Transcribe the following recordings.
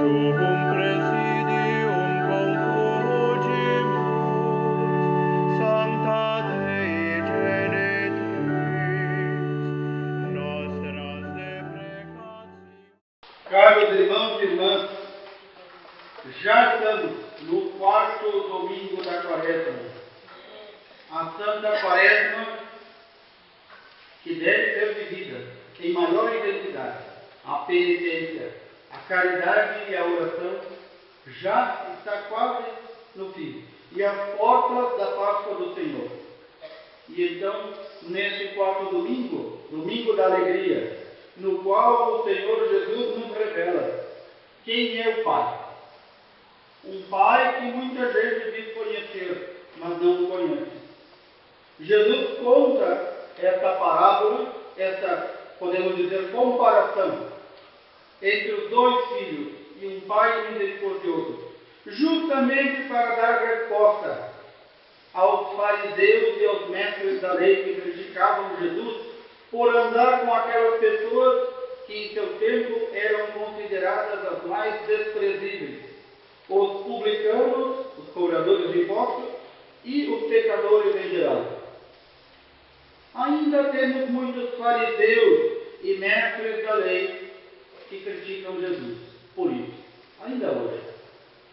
Tuum presidium confugimus, Sancta Dei Genitrix, nostras deprecations. Caros irmãos e irmãs, já estamos no quarto domingo da Quaresma. A Santa Quaresma que deve ser vivida em maior intensidade. A penitência, a caridade e a oração já está quase no fim. E as portas da Páscoa do Senhor. E então, nesse quarto domingo, domingo da alegria, no qual o Senhor Jesus nos revela quem é o Pai. Um Pai que muita gente diz conhecer, mas não o conhece. Jesus conta essa parábola, essa, podemos dizer, comparação entre os dois filhos e um pai misericordioso, justamente para dar resposta aos fariseus e aos mestres da lei que criticavam Jesus por andar com aquelas pessoas que em seu tempo eram consideradas as mais desprezíveis: os publicanos, os cobradores de impostos e os pecadores em geral. Ainda temos muitos fariseus e mestres da lei que criticam Jesus por isso, ainda hoje.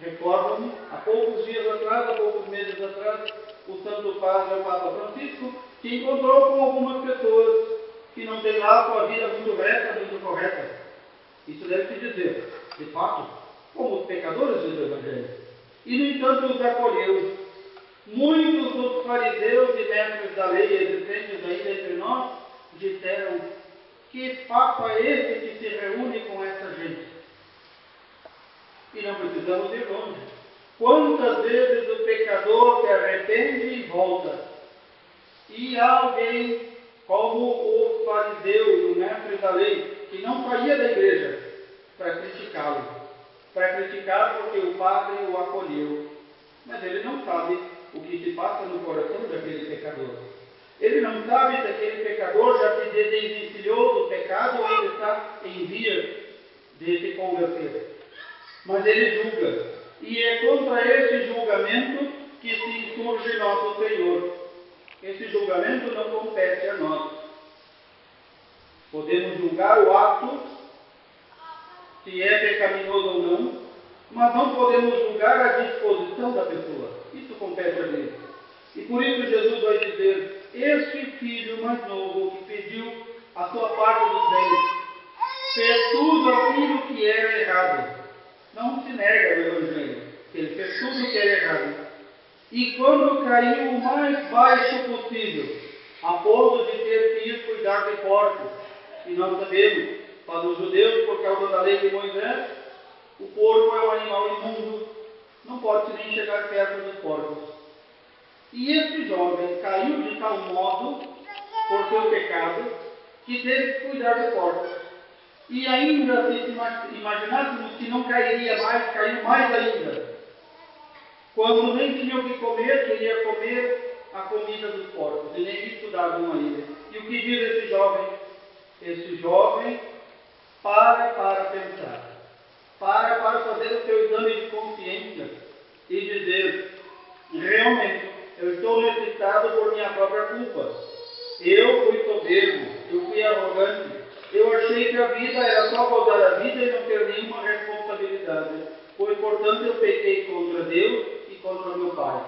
Recordo-me, há poucos dias atrás, há poucos meses atrás, o Santo Padre, o Papa Francisco, que encontrou com algumas pessoas que não têm lá a sua vida muito reta, muito correta. Isso deve se dizer, de fato, como os pecadores do Evangelho. E, no entanto, os acolheu. Muitos dos fariseus e mestres da lei existentes ainda entre nós disseram: que papo é esse que se reúne com essa gente? E não precisamos ir longe. Quantas vezes o pecador se arrepende e volta? E há alguém como o fariseu e o mestre da lei que não saía da igreja para criticá-lo. Para criticar porque o padre o acolheu. Mas ele não sabe o que se passa no coração daquele pecador. Ele não sabe se aquele pecador já se desvencilhou do pecado ou ainda está em vias de se converter. Mas ele julga. E é contra esse julgamento que se insurge nosso Senhor. Esse julgamento não compete a nós. Podemos julgar o ato, se é pecaminoso ou não, mas não podemos julgar a disposição da pessoa. Isso compete a Deus. E por isso Jesus vai dizer: este filho mais novo que pediu a sua parte dos bens, fez tudo aquilo que era errado. Não se nega no Evangelho. Ele fez tudo o que era errado. E quando caiu o mais baixo possível, a ponto de ter que ir cuidar de porcos, e nós sabemos, para os judeus, por causa da lei de Moisés, o porco é um animal imundo, não pode nem chegar perto dos porcos. E esse jovem caiu de tal modo, por seu pecado, que teve que cuidar de porcos. E ainda, se imaginássemos que não cairia mais, caiu mais ainda. Quando nem tinha o que comer, queria comer a comida dos porcos, e nem isso davam a ele. E o que diz esse jovem? Esse jovem para pensar. Para fazer o seu exame de consciência e dizer: realmente, eu estou necessitado por minha própria culpa. Eu fui soberbo, eu fui arrogante, eu achei que a vida era só gozar a vida e não ter nenhuma responsabilidade. Pois, portanto, eu pequei contra Deus e contra meu Pai.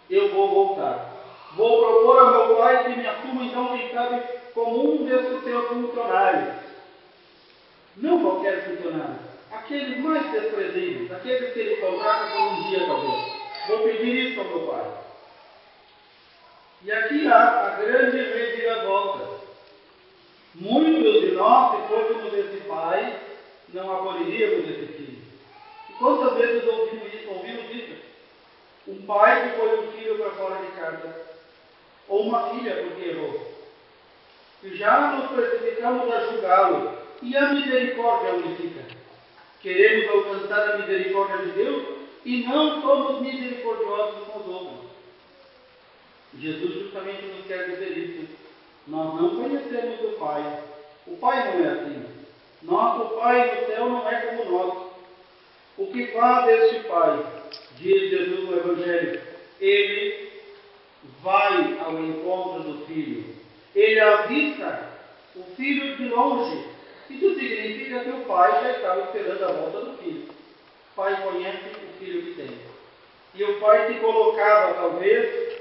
Eu vou voltar. Vou propor ao meu Pai que me assuma, então, quem sabe, como um desses seus funcionários. Não qualquer funcionário. Aqueles mais desprezíveis, aqueles que ele contrata por um dia, talvez. Vou pedir isso ao meu Pai. E aqui há a grande reviravolta. Muitos de nós, se fôssemos esse pai, não acolheríamos esse filho. E quantas vezes ouvimos isso? Um pai que põe um filho para fora de casa, ou uma filha porque errou. E já nos precipitamos a julgá-lo. E a misericórdia onde fica? Queremos alcançar a misericórdia de Deus e não somos misericordiosos com os outros. Jesus justamente nos quer dizer isso. Nós não conhecemos o Pai. O Pai não é assim. Nosso Pai no céu não é como nós. O que faz este pai, diz Jesus no Evangelho, ele vai ao encontro do filho. Ele avista o filho de longe. Isso significa que o pai já estava esperando a volta do filho. O pai conhece o filho que tem. E o pai se colocava, talvez,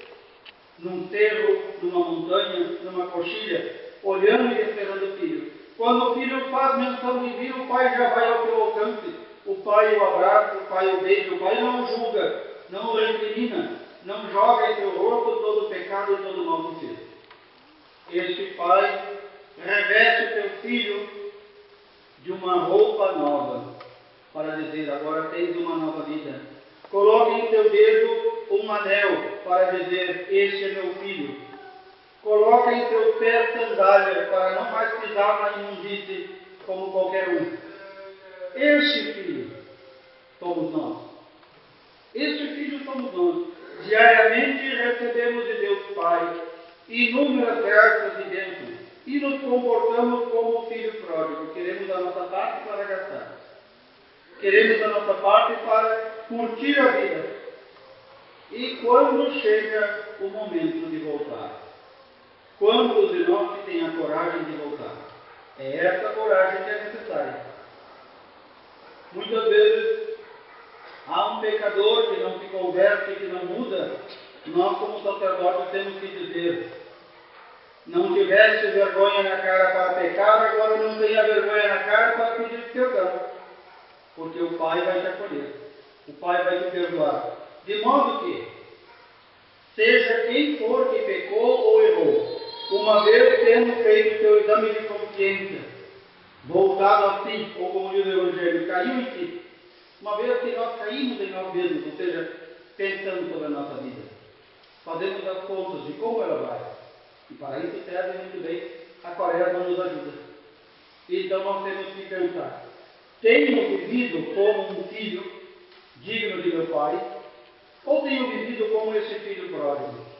num cerro, numa montanha, numa coxilha, olhando e esperando o filho. Quando o filho faz menção de vir, o pai já vai ao seu alcance. O pai o abraça, o pai o beija, o pai não o julga, não o recrimina, não joga em seu rosto todo o pecado e todo o mal que fez. Este pai reveste o seu filho de uma roupa nova, para dizer, agora tens uma nova vida. Coloque em seu dedo um anel, para dizer, este é meu filho. Coloque em seus pés sandálias, para não mais pisar na imundície, como qualquer um. Este filho somos nós. Este filho somos nós. Diariamente recebemos de Deus Pai inúmeras graças e bênçãos e nos comportamos como o filho pródigo. Queremos a nossa parte para gastar. Queremos a nossa parte para curtir a vida. E quando chega o momento de voltar? Quantos de nós que têm a coragem de voltar? É essa coragem que é necessária. Muitas vezes há um pecador que não se converte, que não muda. Nós, como sacerdotes, temos que dizer: não tiveste vergonha na cara para pecar, agora não tenha vergonha na cara para pedir perdão. Porque o Pai vai te acolher, o Pai vai te perdoar. De modo que, seja quem for que pecou ou errou, uma vez tendo feito seu exame de consciência, voltado a si, ou como diz o Evangelho, caiu em si, uma vez que nós caímos em nós mesmos, ou seja, pensando sobre a nossa vida, fazemos as contas de como ela vai, e para isso serve muito bem, a Quaresma nos ajuda. Então nós temos que pensar: tenho vivido como um filho digno de meu pai, ou tenho vivido como esse filho pródigo?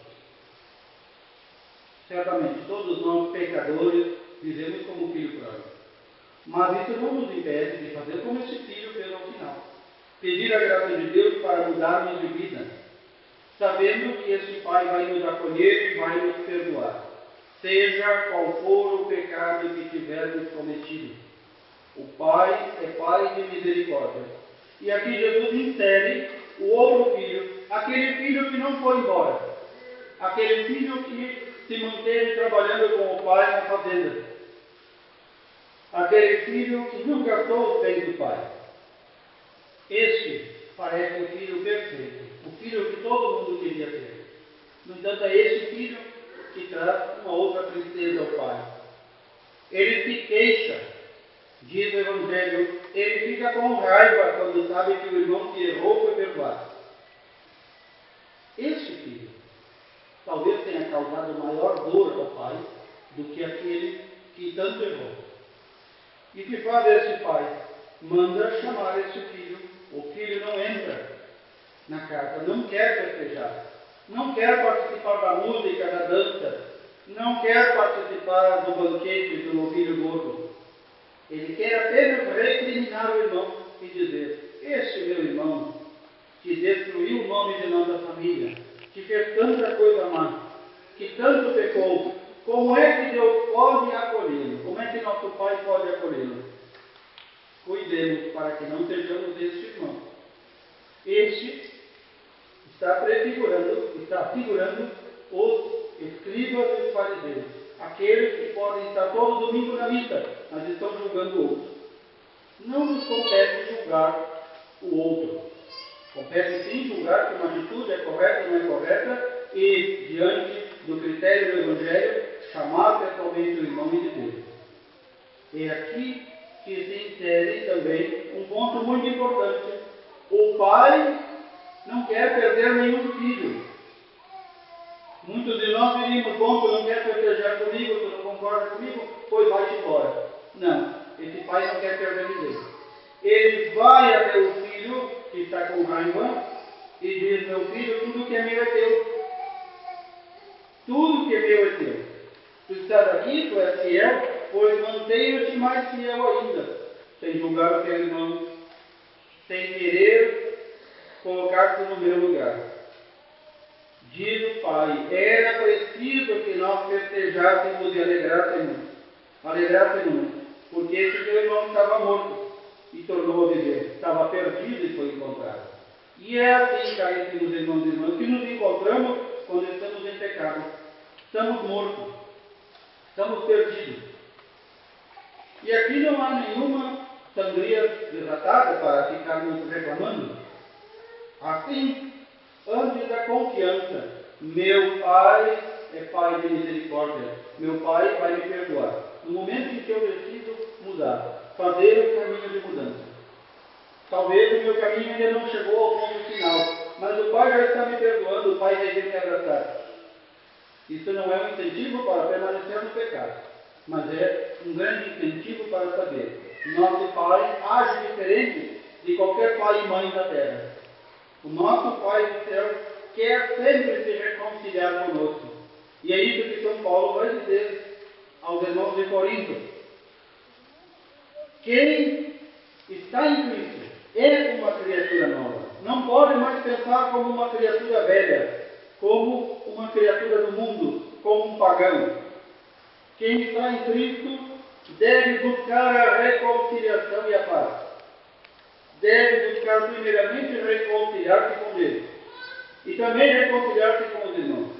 Certamente, todos nós, pecadores, vivemos como filho pródigo. Mas isso não nos impede de fazer como esse filho fez ao final. Pedir a graça de Deus para mudarmos de vida, sabendo que esse Pai vai nos acolher e vai nos perdoar, seja qual for o pecado que tivermos cometido. O Pai é Pai de misericórdia. E aqui Jesus insere o outro filho, aquele filho que não foi embora, aquele filho que se manteve trabalhando com o Pai na fazenda, aquele filho que não gastou os bens do Pai. Este parece o filho perfeito, o filho que todo mundo queria ter. No entanto, é este filho que traz uma outra tristeza ao Pai. Ele se queixa, diz o Evangelho, ele fica com raiva quando sabe que o irmão que errou foi perdoado. Este filho talvez tenha causado maior dor ao Pai do que aquele que tanto errou. E que faz este pai? Manda chamar este filho. O filho não entra na casa, não quer festejar, não quer participar da música, da dança, não quer participar do banquete do novilho gordo. Ele quer apenas recriminar o irmão e dizer: este meu irmão, que destruiu o nome de nossa família, que fez tanta coisa má, que tanto pecou, como é que Deus pode acolhê-lo? Como é que nosso Pai pode acolhê-lo? Cuidemos para que não sejamos este irmão. Este está figurando os escribas e os fariseus, aqueles que podem estar todo domingo na missa, mas estão julgando o outro. Não nos compete julgar o outro. Compete sim julgar que uma atitude é correta ou não é correta e, diante do critério do Evangelho, chamar pessoalmente o irmão e dizer. É aqui que se insere também um ponto muito importante. O pai não quer perder nenhum filho. Muitos de nós diríamos: bom, tu não quer festejar comigo, tu não concorda comigo, pois vai-te embora. Não, esse pai não quer perder ninguém. Ele vai até o filho que está com raiva e diz: meu filho, tudo que é meu é teu. Tudo que é meu é teu. Tu estás aqui, tu és fiel, pois mantenho-te mais fiel ainda, sem julgar o teu irmão, sem querer colocar-se no meu lugar. Diz o Pai, era preciso que nós festejássemos e alegrássemos, porque esse meu irmão estava morto e tornou a viver, estava perdido e foi encontrado. E é assim, caríssimos irmãos e irmãs, que nos encontramos quando estamos em pecado. Estamos mortos, estamos perdidos. E aqui não há nenhuma sangria desatada para ficarmos reclamando. Assim, antes da confiança, meu Pai é Pai de misericórdia, meu Pai vai me perdoar. No momento em que eu decido mudar, fazer o caminho de mudança. Talvez o meu caminho ainda não chegou ao ponto final, mas o Pai já está me perdoando, o Pai vai vir me abraçar. Isso não é um incentivo para permanecer no pecado, mas é um grande incentivo para saber que nosso Pai age diferente de qualquer pai e mãe da terra. O nosso Pai do céu quer sempre se reconciliar conosco. E é isso que São Paulo vai dizer aos irmãos de Corinto. Quem está em Cristo é uma criatura nova. Não pode mais pensar como uma criatura velha, como uma criatura do mundo, como um pagão. Quem está em Cristo deve buscar a reconciliação e a paz. Deve buscar primeiramente reconciliar-se com Deus e também reconciliar-se com os irmãos.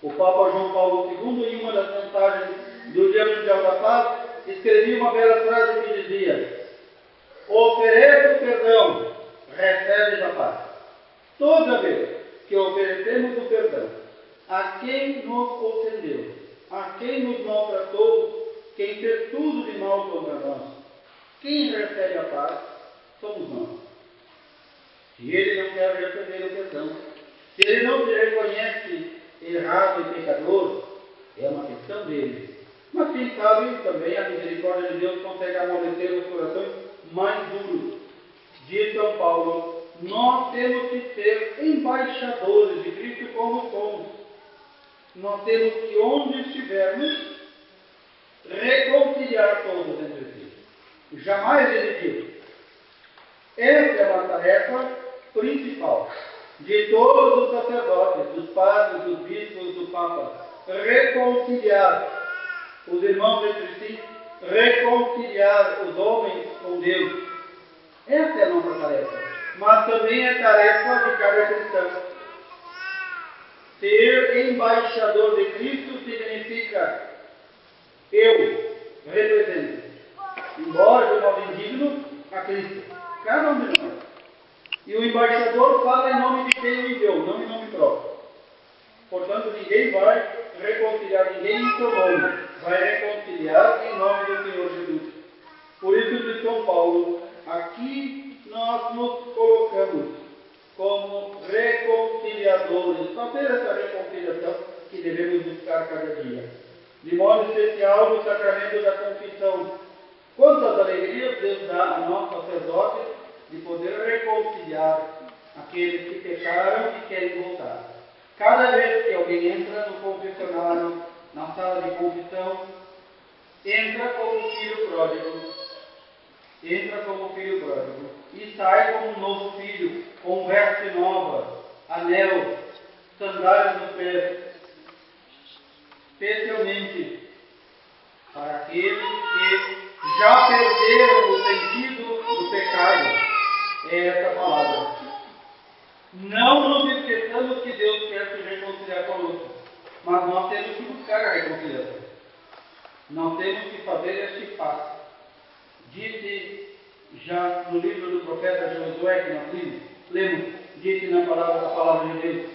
O Papa João Paulo II, em uma das mensagens do Dia Mundial da Paz, escrevia uma bela frase que dizia: oferece o perdão, recebe a paz. Toda vez que oferecemos o perdão a quem nos ofendeu, a quem nos maltratou, quem fez tudo de mal contra nós, quem recebe a paz somos nós. Se ele não quer receber o perdão, se ele não se reconhece errado e pecador, é uma questão dele. Mas quem sabe também a misericórdia de Deus consegue amolecer os corações mais duros. Diz São Paulo, nós temos que ser embaixadores de Cristo como somos. Nós temos que, onde estivermos, reconciliar todos entre si. Jamais dividir. Essa é uma tarefa principal de todos os sacerdotes, dos padres, dos bispos, do Papa. Reconciliar os irmãos entre si, reconciliar os homens com Deus. Essa é a nossa tarefa. Mas também é tarefa de cada cristão. Ser embaixador de Cristo significa eu represento, embora de modo indigno, a Cristo. Cada um de nós. E o embaixador fala em nome de quem o enviou, não em nome próprio. Portanto, ninguém vai reconciliar ninguém em seu nome. Vai reconciliar em nome do Senhor Jesus. Por isso diz São Paulo, aqui nós nos colocamos como reconciliadores. Fazer essa reconciliação que devemos buscar cada dia. De modo especial no sacramento da confissão. Quantas alegrias Deus dá a nós sacerdotes de poder reconciliar aqueles que pecaram e querem voltar. Cada vez que alguém entra no confessionário, na sala de confissão, entra como filho pródigo. Entra como filho pródigo. E sai como um novo filho, com veste nova, anel, sandálias nos pés. Especialmente para aqueles que já perderam o sentido do pecado. É essa palavra. Não nos esqueçamos que Deus quer se reconciliar conosco, mas nós temos que buscar a reconciliação. Nós temos que fazer este passo. Disse já no livro do profeta Josué, que nós lemos, disse na palavra de Deus.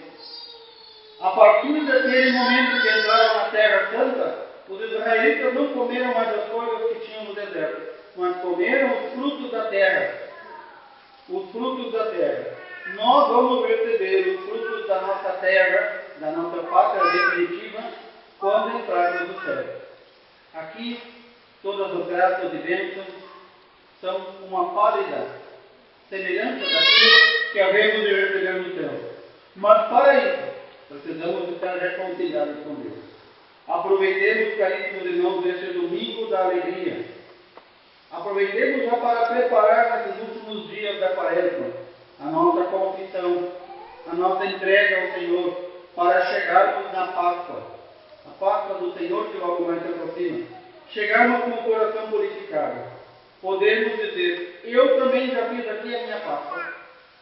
A partir daquele momento que entraram na Terra Santa, os israelitas não comeram mais as coisas que tinham no deserto, mas comeram os frutos da terra. Os frutos da terra. Nós vamos receber os frutos da nossa terra, da nossa pátria definitiva, quando entrarmos no céu. Aqui, todas as graças e bênçãos são uma pálida semelhança daquilo que havemos de receber no céu. Mas para isso, precisamos estar reconciliados com Deus. Aproveitemos, caríssimos irmãos, este domingo da alegria. Aproveitemos já para preparar nesses últimos dias da Quaresma a nossa confissão, a nossa entrega ao Senhor, para chegarmos na Páscoa, a Páscoa do Senhor que logo mais se aproxima. Chegarmos com o coração purificado, podemos dizer: eu também já fiz aqui a minha Páscoa,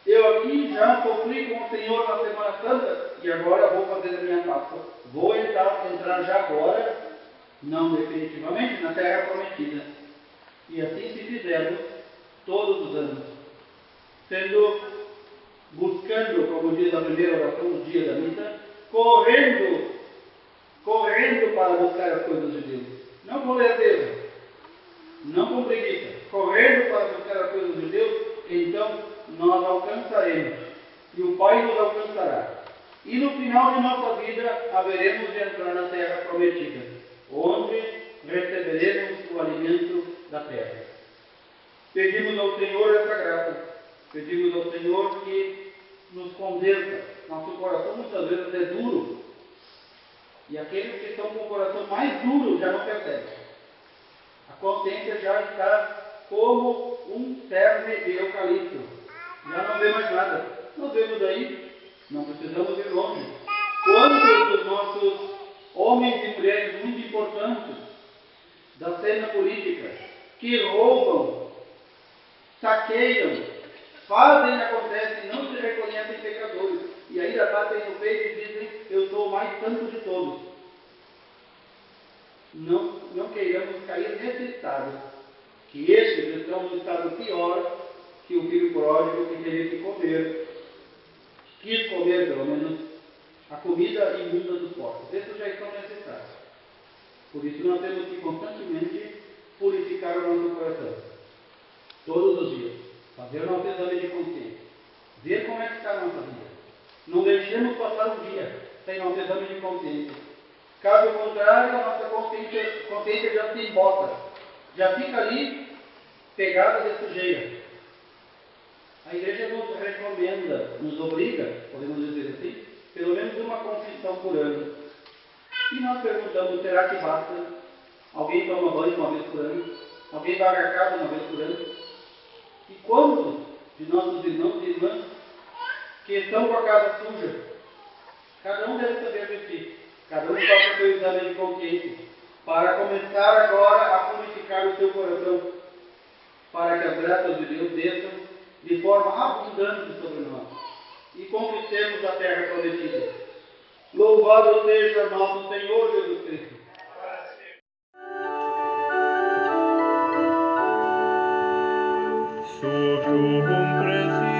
eu aqui já sofri com o Senhor na Semana Santa e agora vou fazer a minha Páscoa. Vou entrar já agora, não definitivamente, na Terra Prometida. E assim se fizemos todos os anos, buscando, como diz a primeira oração do dia da missa, correndo para buscar as coisas de Deus. Não com lerdeza, não com preguiça, correndo para buscar as coisas de Deus, então nós alcançaremos, e o Pai nos alcançará. E no final de nossa vida, haveremos de entrar na Terra Prometida, onde receberemos o alimento da terra. Pedimos ao Senhor essa graça, pedimos ao Senhor que nos converta. Nosso coração muitas vezes é duro, e aqueles que estão com o coração mais duro já não percebem. A consciência já está como um cerne de eucalipto, já não vê mais nada. Nós vemos aí, não precisamos ir longe. Quantos dos nossos homens e mulheres muito importantes da cena política que roubam, saqueiam, fazem e acontecem, não se reconhecem pecadores e ainda batem no peito e dizem: eu sou o mais santo de todos. Não queiramos cair nesse estado, que estes estão no estado pior que o filho pródigo que teve que comer, quis comer pelo menos, a comida imunda dos porcos. Esses já estão nesse estado. Por isso nós temos que constantemente purificar o nosso coração, todos os dias, fazer o nosso exame de consciência, ver como é que está a nossa vida. Não deixemos passar um dia sem nosso exame de consciência. Caso contrário, a nossa consciência já se embota, já fica ali pegada de sujeira. A igreja nos recomenda, nos obriga, podemos dizer assim, pelo menos uma confissão por ano. E nós perguntamos: será que basta? Alguém toma banho uma vez por ano? Alguém vai à casa uma vez por ano? E quantos de nossos irmãos e irmãs que estão com a casa suja? Cada um deve saber de si. Cada um faça o seu exame de consciência, para começar agora a purificar o seu coração, para que as graças de Deus desçam de forma abundante sobre nós e conquistemos a terra prometida. Louvado seja nosso Senhor Jesus Cristo. Sub jubum presidium